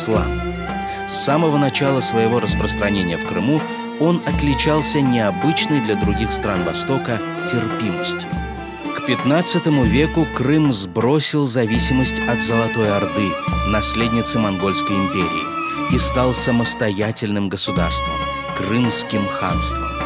ислам. С самого начала своего распространения в Крыму он отличался необычной для других стран Востока терпимостью. К XV веку Крым сбросил зависимость от Золотой Орды, наследницы Монгольской империи, и стал самостоятельным государством – Крымским ханством.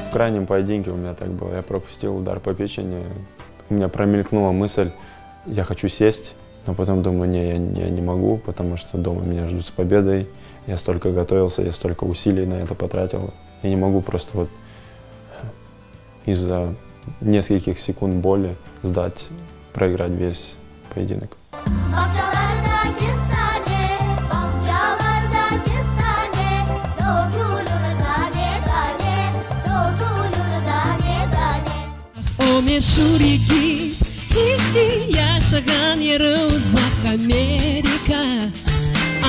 В крайнем поединке у меня так было. Я пропустил удар по печени. У меня промелькнула мысль, я хочу сесть, но потом думаю, не, я не могу, потому что дома меня ждут с победой. Я столько готовился, я столько усилий на это потратил. Я не могу просто вот из-за нескольких секунд боли сдать, проиграть весь поединок.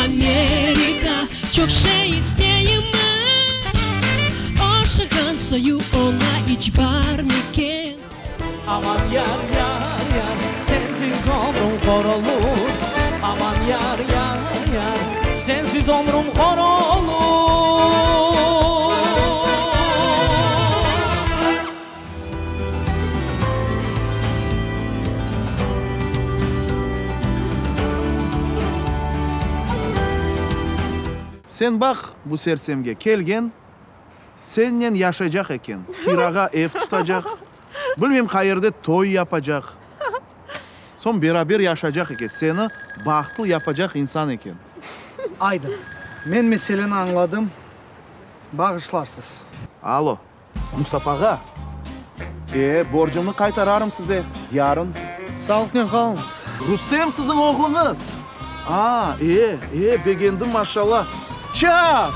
Америка, çok şey isteyim Aşıkın sayı ona icbar mıken Aman yar yar yar sensiz ömrüm kor olur Aman yar yar yar sensiz ömrüm kor olur Sen bak bu sersemge kelgen, senden yaşayacak eken. Kiraga ev tutacak, bilmem qayerda toy yapacak. Son beraber yaşayacak eken. Seni baktlı yapacak insan eken. Aydın, men meseleni anladım. Bağışlarsız. Alo, Mustafa ağa. Borcumu kaytararım size yarın. Sağlıkla kalınız. Rustem sizin oğlunuz. Beğendim maşallah. Çak!